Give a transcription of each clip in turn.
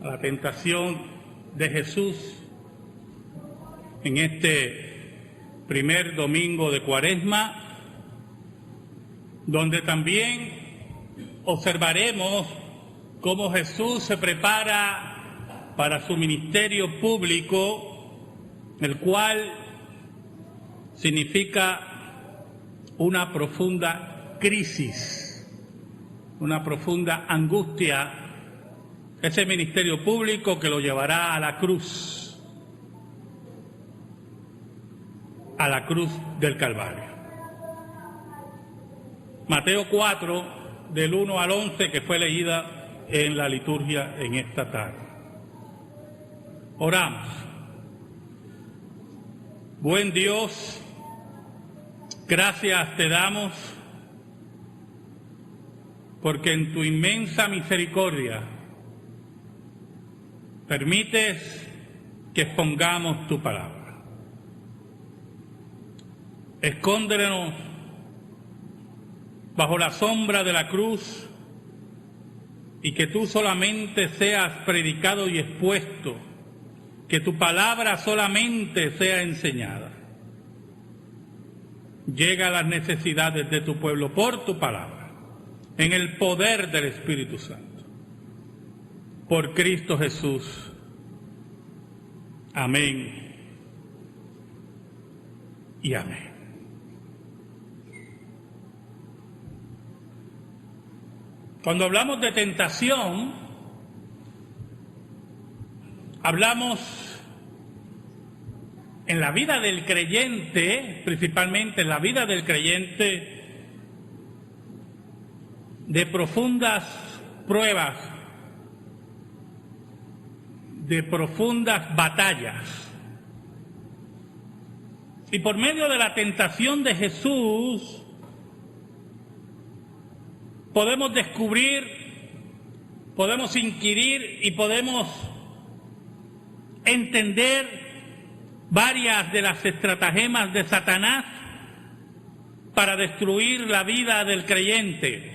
a la tentación de Jesús en este primer domingo de Cuaresma, donde también observaremos cómo Jesús se prepara para su ministerio público, el cual significa una profunda crisis, una profunda angustia, ese ministerio público que lo llevará a la cruz del Calvario. Mateo 4, del 1 al 11, que fue leída en la liturgia en esta tarde. Oramos. Buen Dios, gracias te damos porque en tu inmensa misericordia permites que expongamos tu palabra. Escóndenos bajo la sombra de la cruz y que tú solamente seas predicado y expuesto, que tu palabra solamente sea enseñada. Llega a las necesidades de tu pueblo por tu palabra, en el poder del Espíritu Santo. Por Cristo Jesús. Amén y amén. Cuando hablamos de tentación, hablamos en la vida del creyente, principalmente en la vida del creyente, de profundas pruebas, de profundas batallas. Y por medio de la tentación de Jesús, podemos descubrir, podemos inquirir y podemos entender varias de las estratagemas de Satanás para destruir la vida del creyente.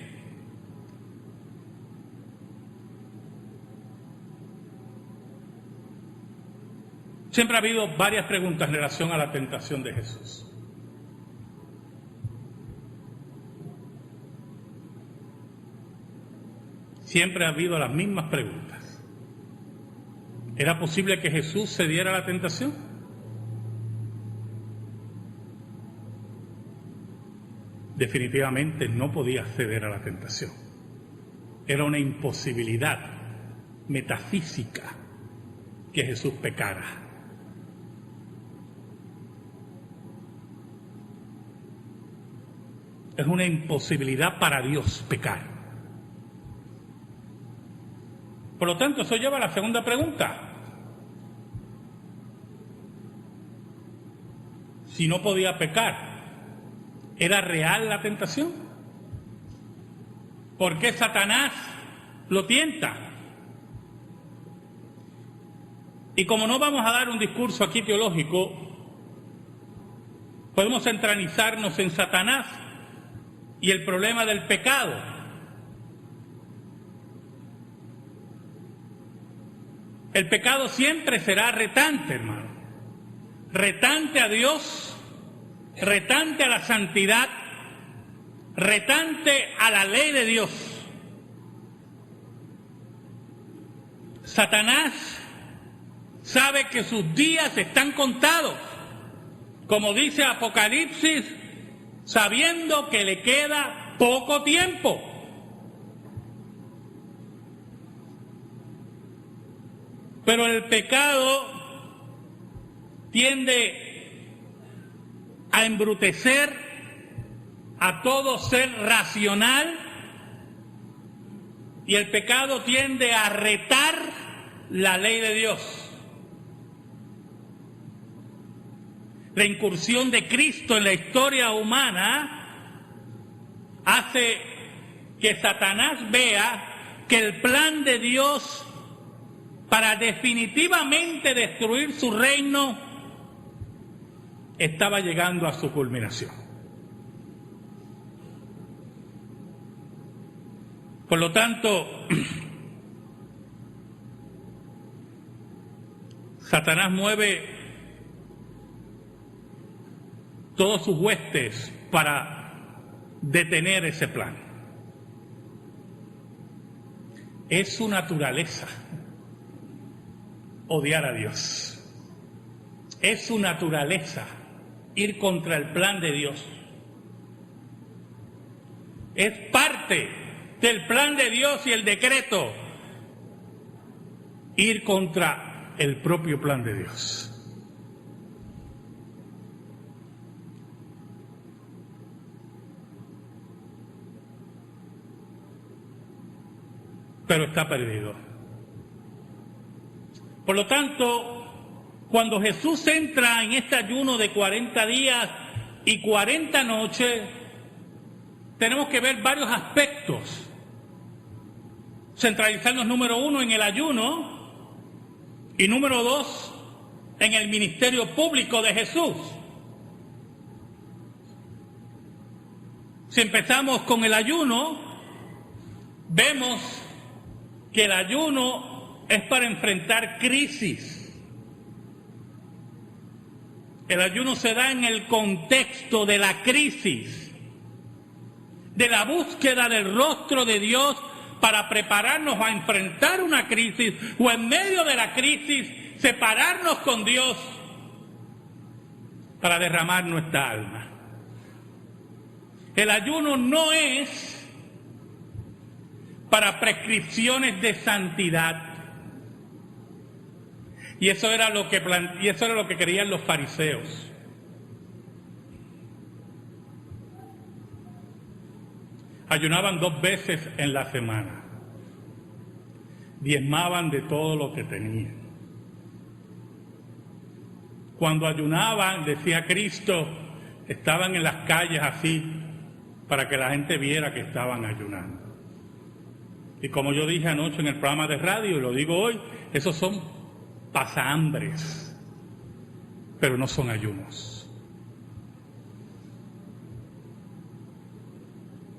Siempre ha habido varias preguntas en relación a la tentación de Jesús. Siempre ha habido las mismas preguntas. ¿Era posible que Jesús cediera a la tentación? Definitivamente no podía ceder a la tentación. Era una imposibilidad metafísica que Jesús pecara. Es una imposibilidad para Dios pecar. Por lo tanto, eso lleva a la segunda pregunta. Si no podía pecar, ¿era real la tentación? ¿Por qué Satanás lo tienta? Y como no vamos a dar un discurso aquí teológico, podemos centralizarnos en Satanás y el problema del pecado. El pecado siempre será retante, hermano. Retante a Dios, retante a la santidad, retante a la ley de Dios. Satanás sabe que sus días están contados, como dice Apocalipsis, sabiendo que le queda poco tiempo. Pero el pecado tiende a embrutecer a todo ser racional y el pecado tiende a retar la ley de Dios. La incursión de Cristo en la historia humana hace que Satanás vea que el plan de Dios para definitivamente destruir su reino estaba llegando a su culminación. Por lo tanto, Satanás mueve todos sus huestes para detener ese plan. Es su naturaleza odiar a Dios. Es su naturaleza ir contra el plan de Dios. Es parte del plan de Dios y el decreto ir contra el propio plan de Dios. Pero está perdido. Por lo tanto, cuando Jesús entra en este ayuno de 40 días y 40 noches, tenemos que ver varios aspectos. Centralizarnos, número 1, en el ayuno y número 2, en el ministerio público de Jesús. Si empezamos con el ayuno, vemos que el ayuno es para enfrentar crisis. El ayuno se da en el contexto de la crisis, de la búsqueda del rostro de Dios para prepararnos a enfrentar una crisis o en medio de la crisis separarnos con Dios para derramar nuestra alma. El ayuno no es para prescripciones de santidad. Y eso era lo que creían los fariseos. Ayunaban 2 veces en la semana. Diezmaban de todo lo que tenían. Cuando ayunaban, decía Cristo, estaban en las calles así para que la gente viera que estaban ayunando. Y como yo dije anoche en el programa de radio y lo digo hoy, esos son pasahambres, pero no son ayunos.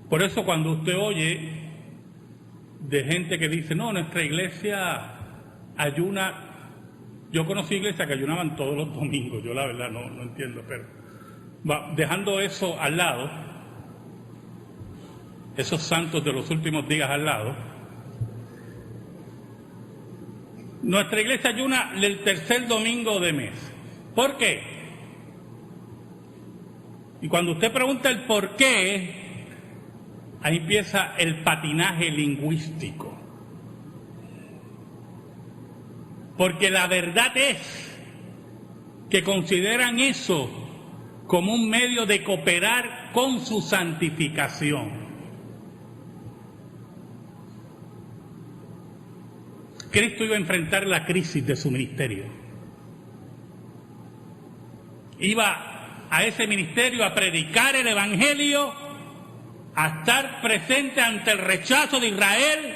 Por eso cuando usted oye de gente que dice, no, nuestra iglesia ayuna, yo conocí iglesias que ayunaban todos los domingos, yo la verdad no entiendo, pero dejando eso al lado, esos santos de los últimos días al lado, nuestra iglesia ayuna el 3er domingo de mes. ¿Por qué? Y cuando usted pregunta el por qué, ahí empieza el patinaje lingüístico. Porque la verdad es que consideran eso como un medio de cooperar con su santificación. Cristo iba a enfrentar la crisis de su ministerio. Iba a ese ministerio a predicar el Evangelio, a estar presente ante el rechazo de Israel,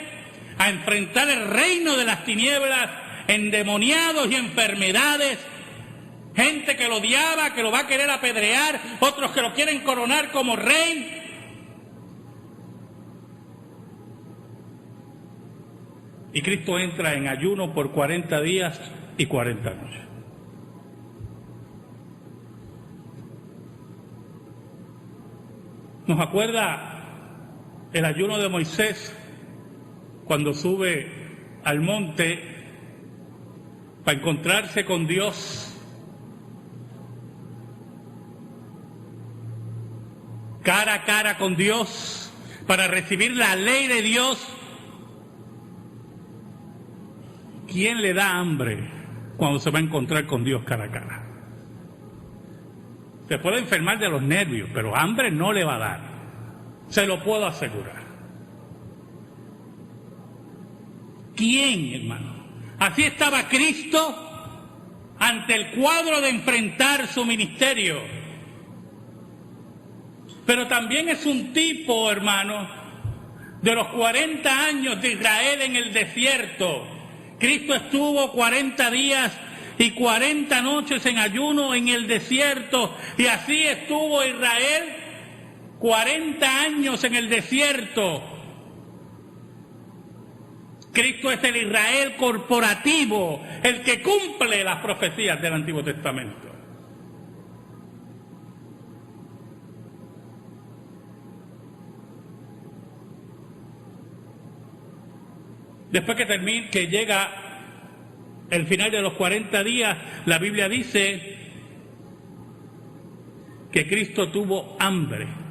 a enfrentar el reino de las tinieblas, endemoniados y enfermedades, gente que lo odiaba, que lo va a querer apedrear, otros que lo quieren coronar como rey. Y Cristo entra en ayuno por 40 días y 40 noches. ¿Nos acuerda el ayuno de Moisés cuando sube al monte para encontrarse con Dios? Cara a cara con Dios, para recibir la ley de Dios. ¿Quién le da hambre cuando se va a encontrar con Dios cara a cara? Se puede enfermar de los nervios, pero hambre no le va a dar. Se lo puedo asegurar. ¿Quién, hermano? Así estaba Cristo ante el cuadro de enfrentar su ministerio. Pero también es un tipo, hermano, de los 40 años de Israel en el desierto. Cristo estuvo 40 días y 40 noches en ayuno en el desierto, y así estuvo Israel 40 años en el desierto, Cristo es el Israel corporativo, el que cumple las profecías del Antiguo Testamento. Después que llega el final de los 40 días, la Biblia dice que Cristo tuvo hambre.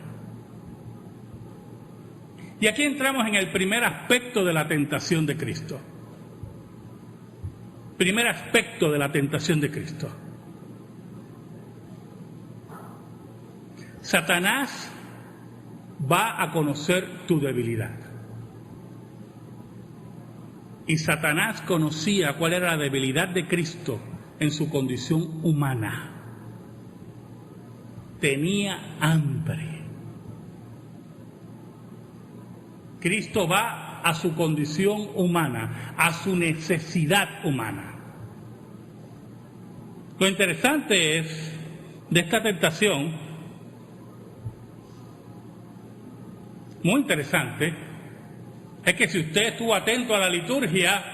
Y aquí entramos en el primer aspecto de la tentación de Cristo. Primer aspecto de la tentación de Cristo. Satanás va a conocer tu debilidad. Y Satanás conocía cuál era la debilidad de Cristo en su condición humana. Tenía hambre. Cristo va a su condición humana, a su necesidad humana. Lo interesante es de esta tentación, muy interesante, es que si usted estuvo atento a la liturgia,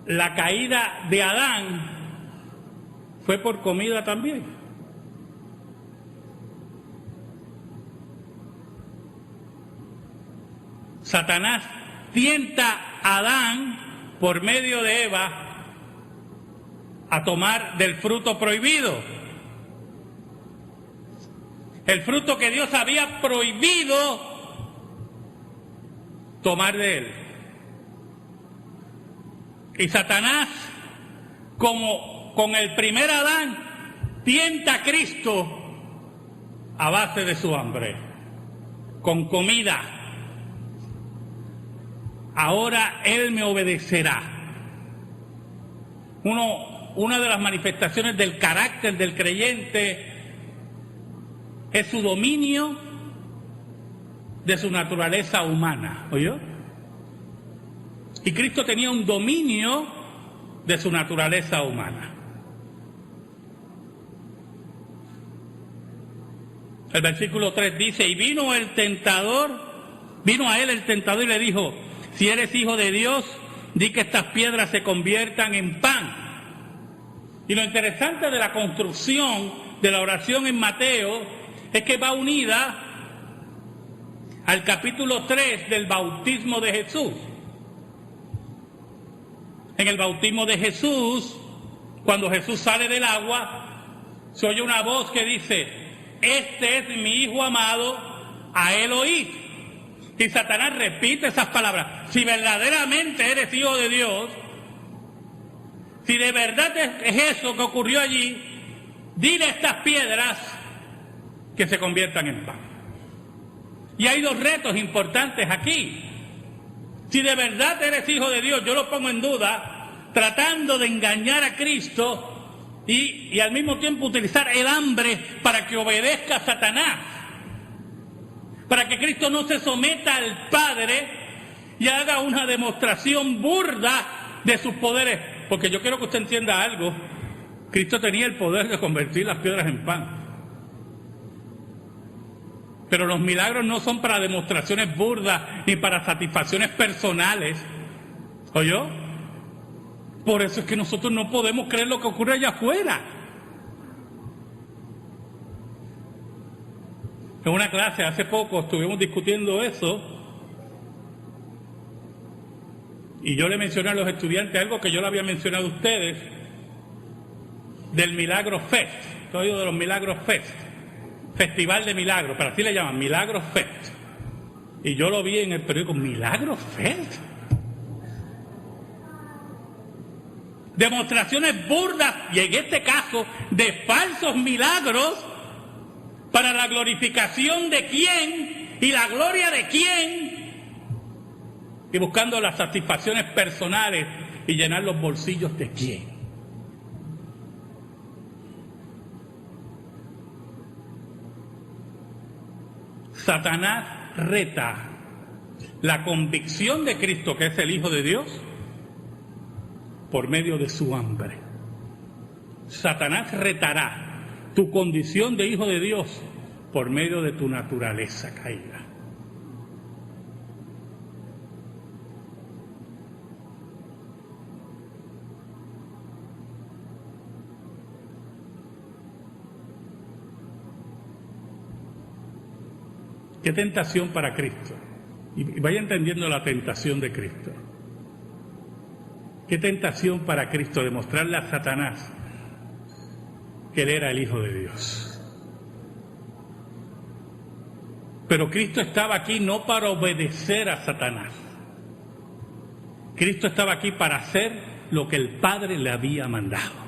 la caída de Adán fue por comida también. Satanás tienta a Adán por medio de Eva a tomar del fruto prohibido. El fruto que Dios había prohibido tomar de él. Y Satanás, como con el primer Adán, tienta a Cristo a base de su hambre, con comida. Ahora él me obedecerá. Una de las manifestaciones del carácter del creyente es su dominio de su naturaleza humana, ¿oyó? Y Cristo tenía un dominio de su naturaleza humana. El versículo 3 dice, y vino a él el tentador y le dijo, si eres hijo de Dios, di que estas piedras se conviertan en pan. Y lo interesante de la construcción de la oración en Mateo es que va unida al capítulo 3 del bautismo de Jesús. En el bautismo de Jesús, cuando Jesús sale del agua, se oye una voz que dice, este es mi Hijo amado, a él oíd. Y Satanás repite esas palabras. Si verdaderamente eres hijo de Dios, si de verdad es eso que ocurrió allí, dile a estas piedras que se conviertan en pan. Y hay dos retos importantes aquí. Si de verdad eres hijo de Dios, yo lo pongo en duda, tratando de engañar a Cristo y al mismo tiempo utilizar el hambre para que obedezca a Satanás, para que Cristo no se someta al Padre y haga una demostración burda de sus poderes. Porque yo quiero que usted entienda algo. Cristo tenía el poder de convertir las piedras en pan. Pero los milagros no son para demostraciones burdas ni para satisfacciones personales. ¿Oyó? Por eso es que nosotros no podemos creer lo que ocurre allá afuera. En una clase hace poco estuvimos discutiendo eso y yo le mencioné a los estudiantes algo que yo le había mencionado a ustedes del Milagro Fest. ¿Todo oído de los Milagros Fest? Festival de Milagros, pero así le llaman, Milagros Fest. Y yo lo vi en el periódico, ¿Milagros Fest? Demostraciones burdas, y en este caso, de falsos milagros, para la glorificación de quién y la gloria de quién, y buscando las satisfacciones personales y llenar los bolsillos de quién. Satanás reta la convicción de Cristo, que es el Hijo de Dios, por medio de su hambre. Satanás retará tu condición de Hijo de Dios por medio de tu naturaleza caída. ¿Qué tentación para Cristo? Y vaya entendiendo la tentación de Cristo. ¿Qué tentación para Cristo demostrarle a Satanás que Él era el Hijo de Dios? Pero Cristo estaba aquí no para obedecer a Satanás. Cristo estaba aquí para hacer lo que el Padre le había mandado.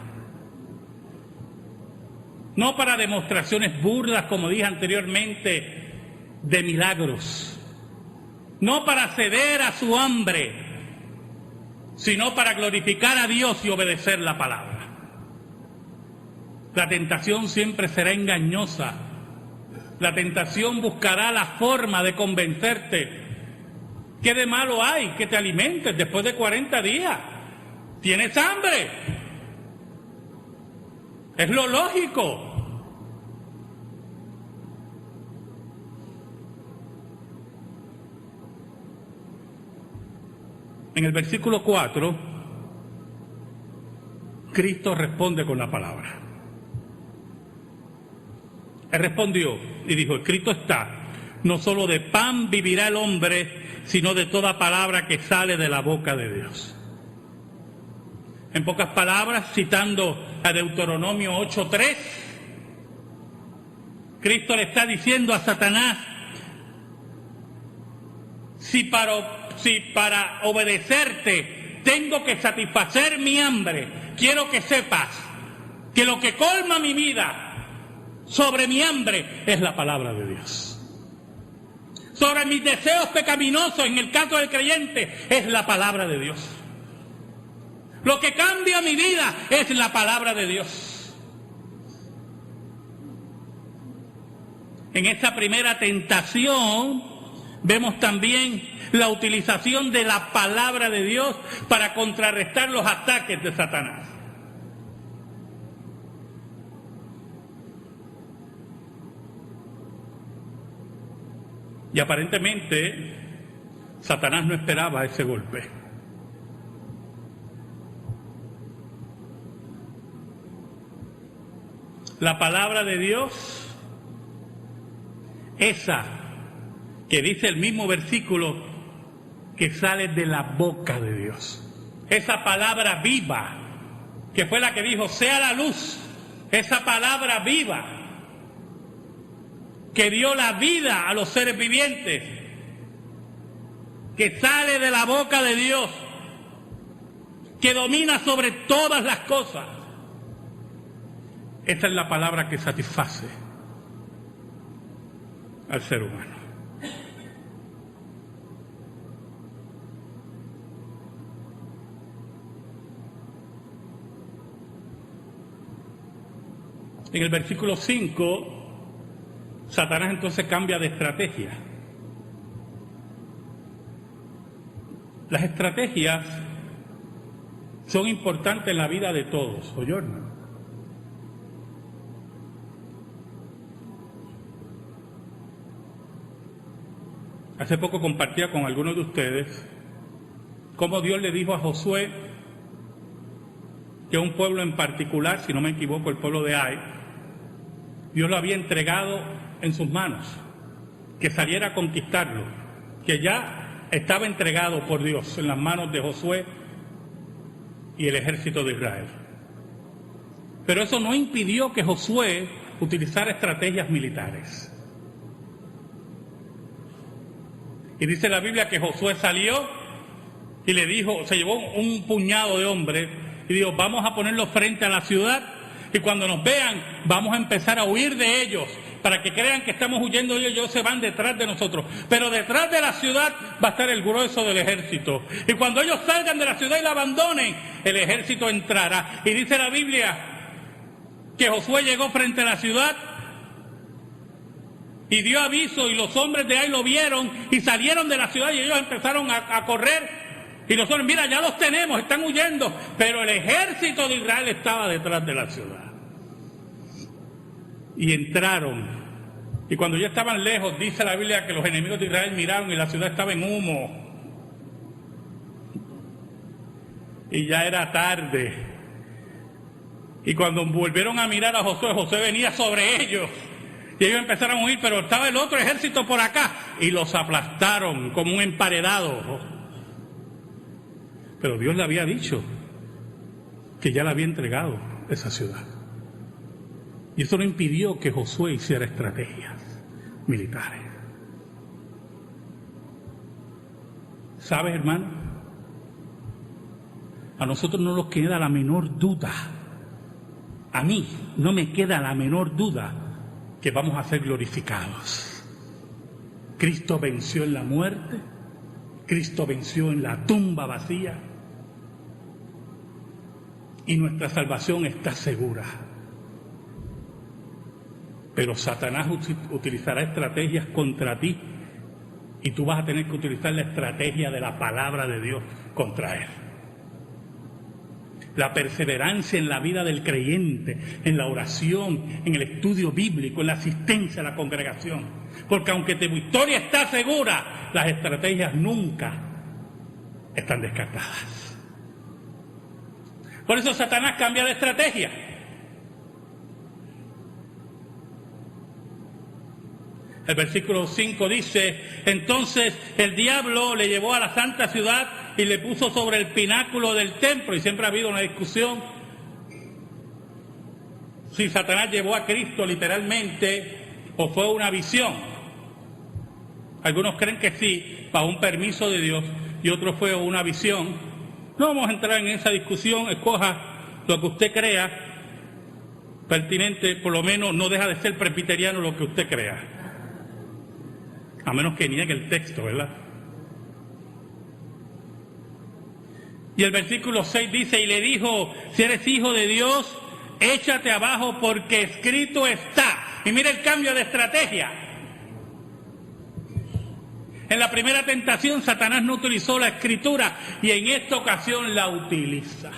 No para demostraciones burdas, como dije anteriormente, de milagros. No para ceder a su hambre, sino para glorificar a Dios y obedecer la palabra. La tentación siempre será engañosa. La tentación buscará la forma de convencerte. ¿Qué de malo hay que te alimentes después de 40 días? ¿Tienes hambre? Es lo lógico. En el versículo 4, Cristo responde con la palabra. Él respondió y dijo, escrito está, no solo de pan vivirá el hombre, sino de toda palabra que sale de la boca de Dios. En pocas palabras, citando a Deuteronomio 8:3, Cristo le está diciendo a Satanás, si para obedecerte tengo que satisfacer mi hambre, quiero que sepas que lo que colma mi vida sobre mi hambre es la palabra de Dios. Sobre mis deseos pecaminosos, en el caso del creyente, es la palabra de Dios. Lo que cambia mi vida es la palabra de Dios. En esta primera tentación vemos también la utilización de la palabra de Dios para contrarrestar los ataques de Satanás. Y aparentemente Satanás no esperaba ese golpe. La palabra de Dios, esa que dice el mismo versículo que sale de la boca de Dios. Esa palabra viva, que fue la que dijo, sea la luz. Esa palabra viva, que dio la vida a los seres vivientes, que sale de la boca de Dios, que domina sobre todas las cosas. Esta es la palabra que satisface al ser humano. En el versículo 5, Satanás entonces cambia de estrategia. Las estrategias son importantes en la vida de todos, ¿oyó, hermano? Hace poco compartía con algunos de ustedes cómo Dios le dijo a Josué que un pueblo en particular, si no me equivoco, el pueblo de Ai, Dios lo había entregado en sus manos, que saliera a conquistarlo, que ya estaba entregado por Dios en las manos de Josué y el ejército de Israel. Pero eso no impidió que Josué utilizara estrategias militares. Y dice la Biblia que Josué salió y le dijo, se llevó un puñado de hombres y dijo, vamos a ponerlos frente a la ciudad y cuando nos vean vamos a empezar a huir de ellos para que crean que estamos huyendo de ellos, se van detrás de nosotros. Pero detrás de la ciudad va a estar el grueso del ejército. Y cuando ellos salgan de la ciudad y la abandonen, el ejército entrará. Y dice la Biblia que Josué llegó frente a la ciudad y dio aviso y los hombres de ahí lo vieron y salieron de la ciudad y ellos empezaron a correr y los hombres, mira, ya los tenemos, están huyendo, pero el ejército de Israel estaba detrás de la ciudad y entraron y cuando ya estaban lejos dice la Biblia que los enemigos de Israel miraron y la ciudad estaba en humo y ya era tarde y cuando volvieron a mirar a Josué, Josué venía sobre ellos Y ellos empezaron a huir, pero estaba el otro ejército por acá y los aplastaron como un emparedado. Pero Dios le había dicho que ya le había entregado esa ciudad. Y eso no impidió que Josué hiciera estrategias militares. ¿Sabes, hermano? A nosotros no nos queda la menor duda. A mí no me queda la menor duda que vamos a ser glorificados. Cristo venció en la muerte, Cristo venció en la tumba vacía y nuestra salvación está segura. Pero Satanás utilizará estrategias contra ti y tú vas a tener que utilizar la estrategia de la palabra de Dios contra él. La perseverancia en la vida del creyente, en la oración, en el estudio bíblico, en la asistencia a la congregación. Porque aunque tu victoria está segura, las estrategias nunca están descartadas. Por eso Satanás cambia de estrategia. El versículo 5 dice: entonces el diablo le llevó a la santa ciudad y le puso sobre el pináculo del templo. Y siempre ha habido una discusión si Satanás llevó a Cristo literalmente o fue una visión. Algunos creen que sí, bajo un permiso de Dios, y otros fue una visión. No vamos a entrar en esa discusión. Escoja lo que usted crea pertinente, por lo menos no deja de ser presbiteriano lo que usted crea. A menos que niegue el texto, ¿verdad? Y el versículo 6 dice: y le dijo, si eres hijo de Dios, échate abajo porque escrito está. Y mira el cambio de estrategia. En la primera tentación Satanás no utilizó la escritura y en esta ocasión la utiliza.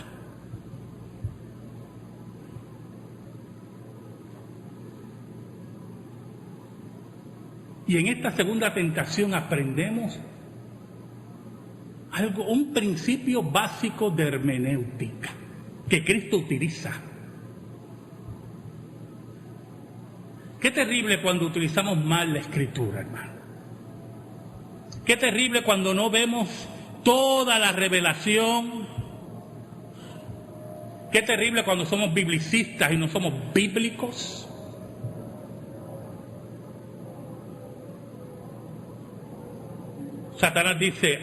Y en esta segunda tentación aprendemos algo, un principio básico de hermenéutica que Cristo utiliza. Qué terrible cuando utilizamos mal la escritura, hermano. Qué terrible cuando no vemos toda la revelación. Qué terrible cuando somos biblicistas y no somos bíblicos. Satanás dice: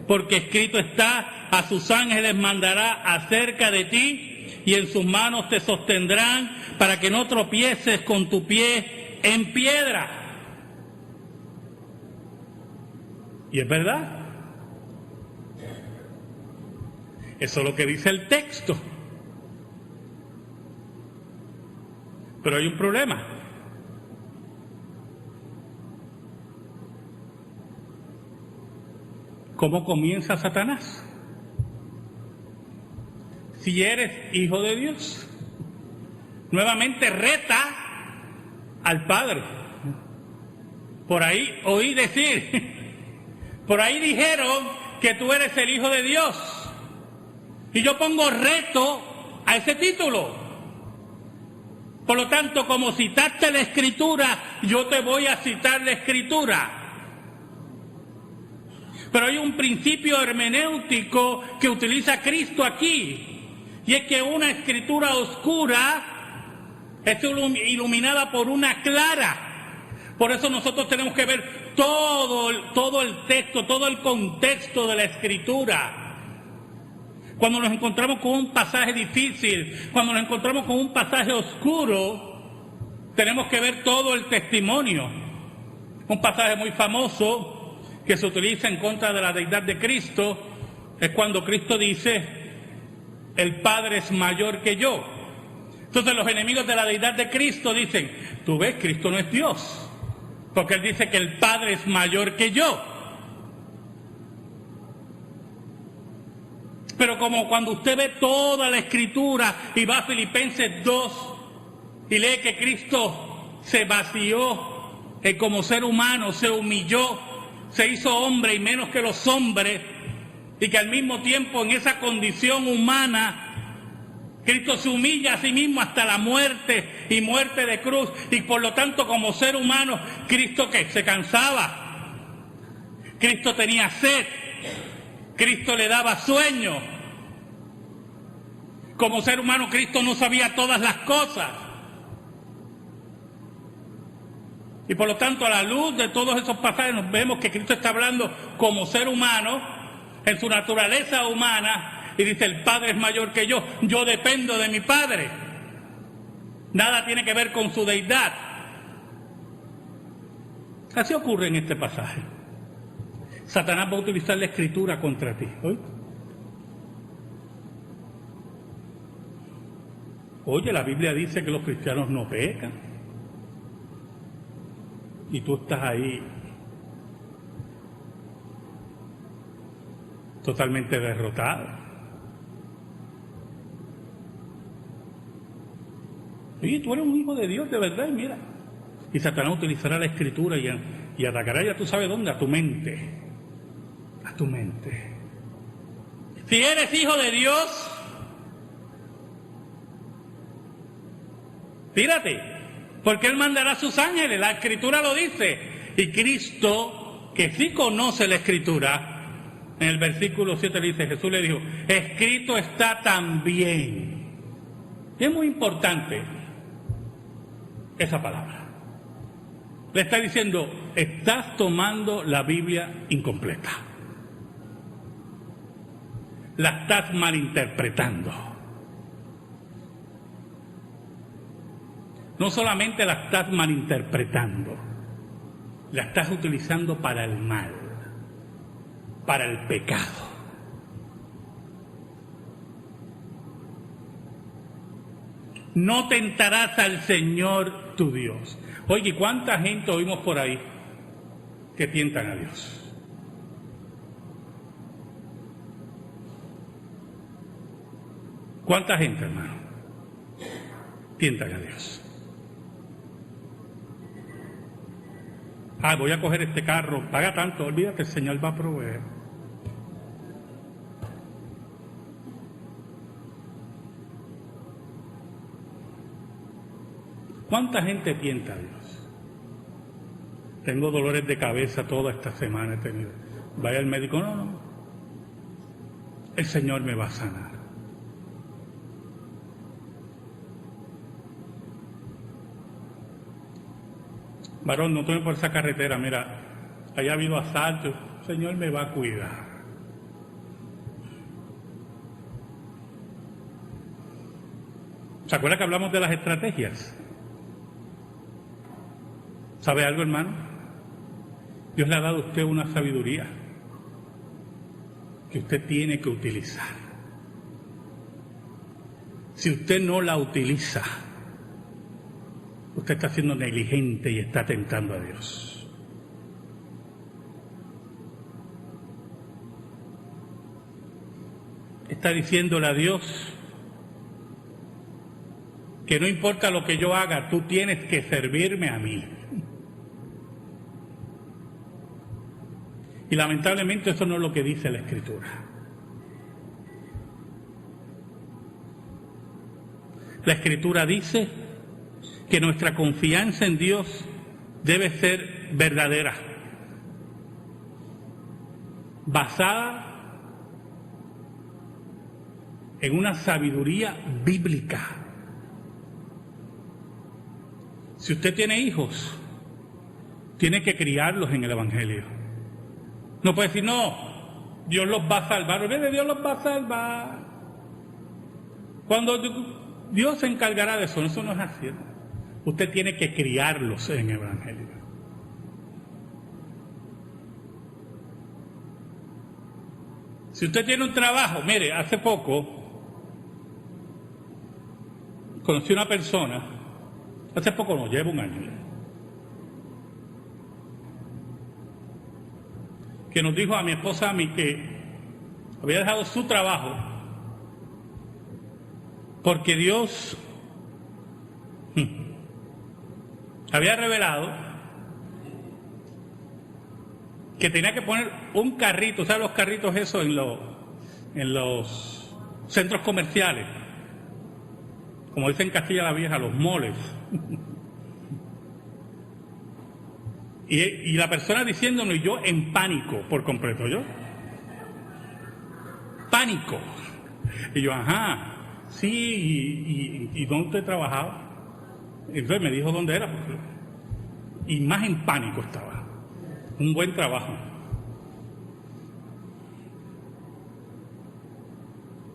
porque escrito está, a sus ángeles mandará acerca de ti y en sus manos te sostendrán para que no tropieces con tu pie en piedra. Y es verdad. Eso es lo que dice el texto. Pero hay un problema. ¿Cómo comienza Satanás? Si eres hijo de Dios, nuevamente reta al Padre. Por ahí oí decir, por ahí dijeron que tú eres el hijo de Dios. Y yo pongo reto a ese título. Por lo tanto, como citaste la Escritura, yo te voy a citar la Escritura. Pero hay un principio hermenéutico que utiliza Cristo aquí, y es que una escritura oscura es iluminada por una clara. Por eso nosotros tenemos que ver todo el texto, todo el contexto de la escritura. Cuando nos encontramos con un pasaje difícil, cuando nos encontramos con un pasaje oscuro, tenemos que ver todo el testimonio. Un pasaje muy famoso que se utiliza en contra de la deidad de Cristo es cuando Cristo dice: el Padre es mayor que yo. Entonces los enemigos de la deidad de Cristo dicen: tú ves, Cristo no es Dios, porque Él dice que el Padre es mayor que yo. Pero como cuando usted ve toda la Escritura y va a Filipenses 2 y lee que Cristo se vació como ser humano, se humilló, se hizo hombre y menos que los hombres, y que al mismo tiempo en esa condición humana Cristo se humilla a sí mismo hasta la muerte y muerte de cruz. Y por lo tanto, como ser humano, Cristo ¿qué? Se cansaba. Cristo tenía sed. Cristo le daba sueño. Como ser humano, Cristo no sabía todas las cosas. Y por lo tanto, a la luz de todos esos pasajes, nos vemos que Cristo está hablando como ser humano, en su naturaleza humana, y dice: el Padre es mayor que yo dependo de mi Padre. Nada tiene que ver con su deidad. Así ocurre en este pasaje. Satanás va a utilizar la Escritura contra ti. Oye, la Biblia dice que los cristianos no pecan. Y tú estás ahí totalmente derrotado. Oye, tú eres un hijo de Dios de verdad, y mira. Y Satanás utilizará la Escritura y atacará, ya tú sabes dónde, a tu mente. A tu mente. Si eres hijo de Dios, tírate, porque Él mandará a sus ángeles, la Escritura lo dice. Y Cristo, que sí conoce la Escritura, en el versículo 7 le dice, Jesús le dijo: escrito está también. Y es muy importante esa palabra. Le está diciendo: estás tomando la Biblia incompleta. La estás malinterpretando. No solamente la estás malinterpretando, la estás utilizando para el mal, para el pecado. No tentarás al Señor tu Dios. Oye, ¿cuánta gente oímos por ahí que tientan a Dios? ¿Cuánta gente, hermano, tientan a Dios? Voy a coger este carro, paga tanto, olvídate, el Señor va a proveer. ¿Cuánta gente tienta a Dios? Tengo dolores de cabeza toda esta semana, he tenido. Vaya al médico, no. El Señor me va a sanar. Varón, no tome por esa carretera, mira, haya habido asaltos, el Señor me va a cuidar. ¿Se acuerda que hablamos de las estrategias? ¿Sabe algo, hermano? Dios le ha dado a usted una sabiduría que usted tiene que utilizar. Si usted no la utiliza, usted está siendo negligente y está tentando a Dios. Está diciéndole a Dios que no importa lo que yo haga, tú tienes que servirme a mí. Y lamentablemente eso no es lo que dice la Escritura. La Escritura dice que nuestra confianza en Dios debe ser verdadera, basada en una sabiduría bíblica. Si usted tiene hijos, tiene que criarlos en el Evangelio. No puede decir, no, Dios los va a salvar. Olvídate, Dios los va a salvar. Cuando Dios se encargará de eso, eso no es así. Usted tiene que criarlos en el Evangelio. Si usted tiene un trabajo, mire, hace poco conocí una persona, hace poco no, lleva un año, que nos dijo a mi esposa, a mí, que había dejado su trabajo porque Dios había revelado que tenía que poner un carrito, ¿sabes los carritos esos en los centros comerciales? como dice en Castilla la Vieja, los moles. Y la persona diciéndome, y yo en pánico por completo, yo. Pánico. Y yo, ajá, sí, ¿y dónde usted trabajaba? Entonces me dijo dónde era, y más en pánico estaba. Un buen trabajo.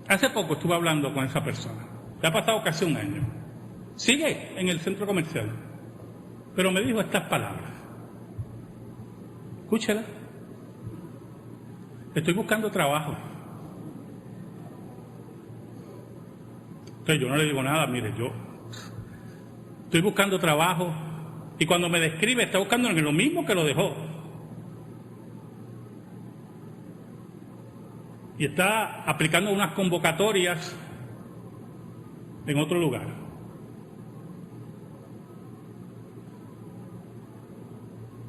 Hace poco estuve hablando con esa persona. Ya ha pasado casi un año. Sigue en el centro comercial. Pero me dijo estas palabras. Escúchela. Estoy buscando trabajo. Entonces yo no le digo nada, mire, yo estoy buscando trabajo. Y cuando me describe, está buscando en lo mismo que lo dejó. Y está aplicando unas convocatorias en otro lugar.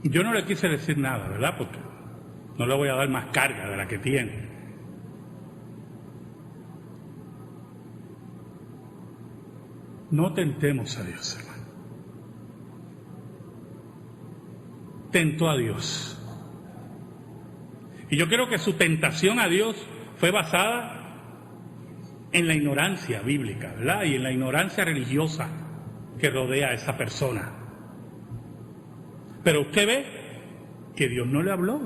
Yo no le quise decir nada, ¿verdad? Porque no le voy a dar más carga de la que tiene. No tentemos a Dios, hermano. Tentó a Dios. Y yo creo que su tentación a Dios fue basada en la ignorancia bíblica, ¿verdad? Y en la ignorancia religiosa que rodea a esa persona. Pero usted ve que Dios no le habló.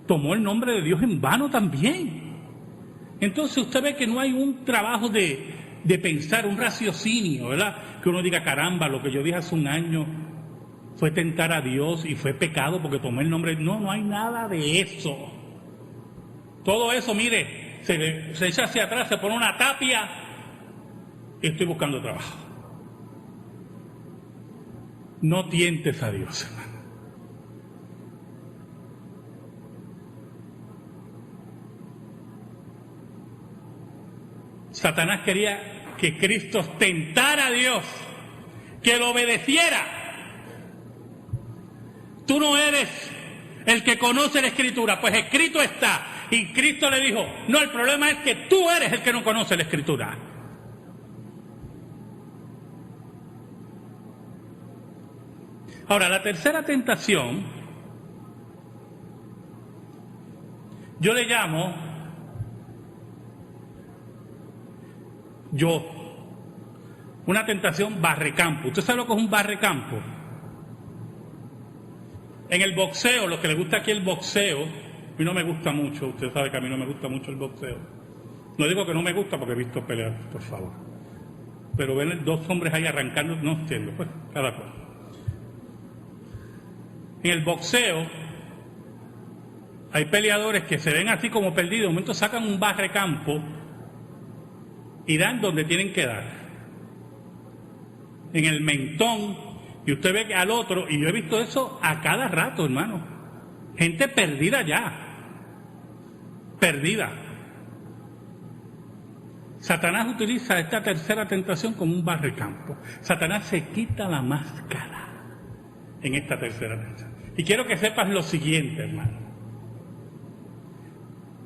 Tomó el nombre de Dios en vano también. Entonces usted ve que no hay un trabajo de pensar, un raciocinio, ¿verdad? Que uno diga, caramba, lo que yo dije hace un año fue tentar a Dios y fue pecado porque tomé el nombre. No, no hay nada de eso. Todo eso, mire, se echa hacia atrás, se pone una tapia y estoy buscando trabajo. No tientes a Dios, hermano. Satanás quería que Cristo tentara a Dios, que lo obedeciera. Tú no eres el que conoce la Escritura, pues escrito está. Y Cristo le dijo, no, el problema es que tú eres el que no conoce la Escritura. Ahora, la tercera tentación, yo le llamo una tentación barrecampo. ¿Usted sabe lo que es un barrecampo? En el boxeo, lo que le gusta aquí el boxeo, a mí no me gusta mucho, usted sabe que a mí no me gusta mucho el boxeo. No digo que no me gusta porque he visto pelear, por favor. Pero ven dos hombres ahí arrancando, no entiendo, pues cada cual. En el boxeo hay peleadores que se ven así como perdidos, de momento sacan un barrecampo y dan donde tienen que dar. En el mentón, y usted ve que al otro, y yo he visto eso a cada rato, hermano. Gente perdida ya. Perdida. Satanás utiliza esta tercera tentación como un barrecampo. Satanás se quita la máscara en esta tercera tentación. Y quiero que sepas lo siguiente, hermano.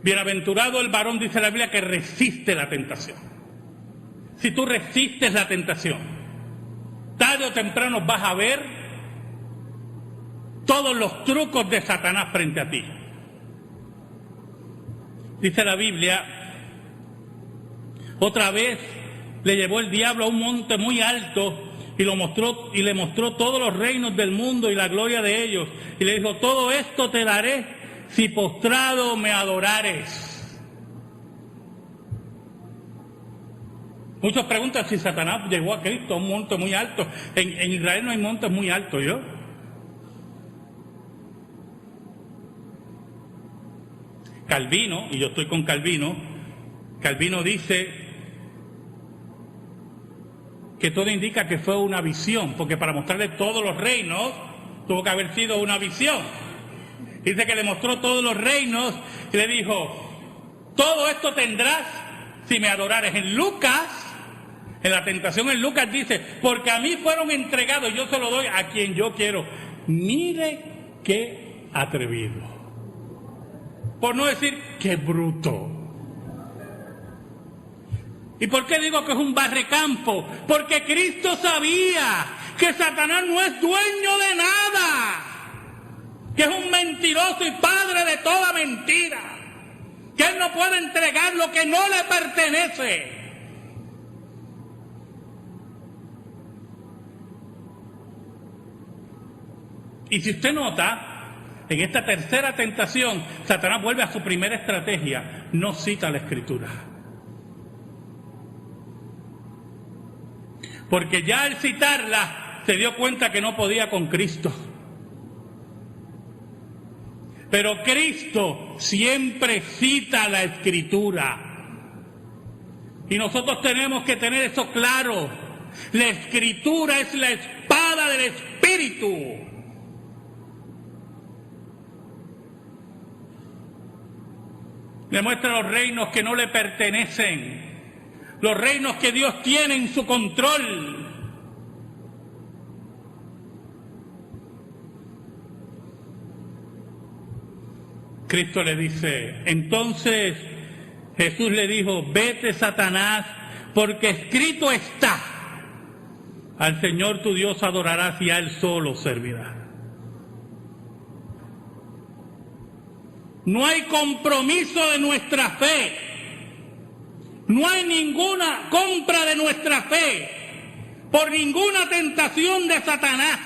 Bienaventurado el varón, dice la Biblia, que resiste la tentación. Si tú resistes la tentación, tarde o temprano vas a ver todos los trucos de Satanás frente a ti. Dice la Biblia, otra vez le llevó el diablo a un monte muy alto y le mostró todos los reinos del mundo y la gloria de ellos. Y le dijo, todo esto te daré si postrado me adorares. Muchos preguntan si Satanás llegó a Cristo a un monte muy alto. En Israel no hay montes muy altos, ¿yo? Calvino, y yo estoy con Calvino, Calvino dice que todo indica que fue una visión, porque para mostrarle todos los reinos tuvo que haber sido una visión. Dice que le mostró todos los reinos y le dijo, todo esto tendrás si me adorares. En Lucas, en la tentación en Lucas dice, porque a mí fueron entregados, yo se lo doy a quien yo quiero. Mire qué atrevido. Por no decir qué bruto. ¿Y por qué digo que es un barrecampo? Porque Cristo sabía que Satanás no es dueño de nada, que es un mentiroso y padre de toda mentira, que él no puede entregar lo que no le pertenece. Y si usted nota, en esta tercera tentación, Satanás vuelve a su primera estrategia, no cita la Escritura. Porque ya al citarla, se dio cuenta que no podía con Cristo. Pero Cristo siempre cita la Escritura. Y nosotros tenemos que tener eso claro. La Escritura es la espada del Espíritu. Demuestra los reinos que no le pertenecen, los reinos que Dios tiene en su control. Cristo le dice, entonces Jesús le dijo, vete Satanás, porque escrito está, al Señor tu Dios adorarás y a Él solo servirás. No hay compromiso de nuestra fe, no hay ninguna compra de nuestra fe por ninguna tentación de Satanás,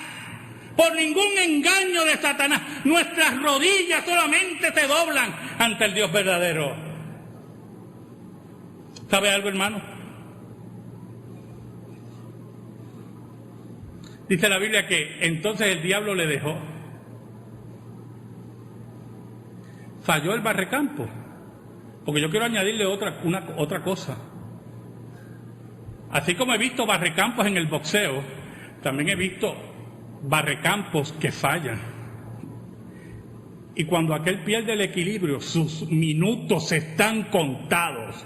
por ningún engaño de Satanás. Nuestras rodillas solamente se doblan ante el Dios verdadero. ¿Sabe algo, hermano? Dice la Biblia que entonces el diablo le dejó. Falló el barrecampo. Porque yo quiero añadirle otra cosa. Así como he visto barrecampos en el boxeo, también he visto barrecampos que fallan. Y cuando aquel pierde el equilibrio, sus minutos están contados.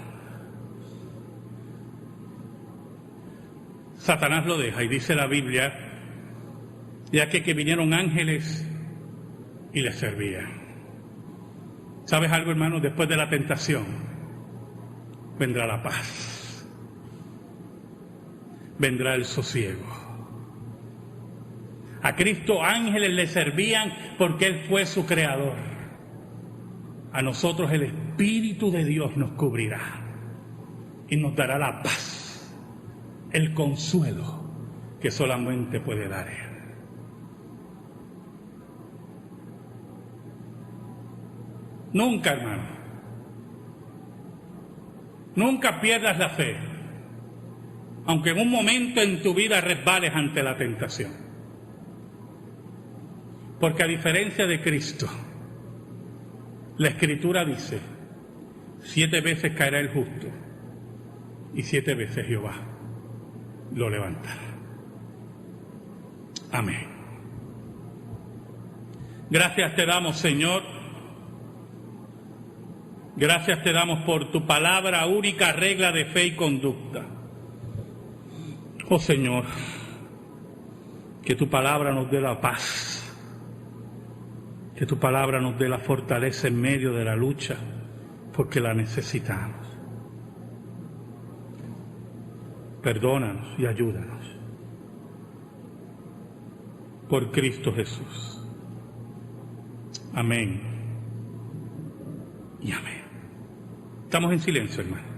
Satanás lo deja y dice la Biblia, ya que vinieron ángeles y les servían. ¿Sabes algo, hermano? Después de la tentación vendrá la paz, vendrá el sosiego. A Cristo ángeles le servían porque Él fue su creador. A nosotros el Espíritu de Dios nos cubrirá y nos dará la paz, el consuelo que solamente puede dar Él. Nunca, hermano, nunca pierdas la fe, aunque en un momento en tu vida resbales ante la tentación. Porque a diferencia de Cristo, la Escritura dice, 7 veces caerá el justo y 7 veces Jehová lo levantará. Amén. Gracias te damos, Señor. Gracias te damos por tu palabra, única regla de fe y conducta. Oh Señor, que tu palabra nos dé la paz, que tu palabra nos dé la fortaleza en medio de la lucha, porque la necesitamos. Perdónanos y ayúdanos. Por Cristo Jesús. Amén y amén. Estamos en silencio, hermano.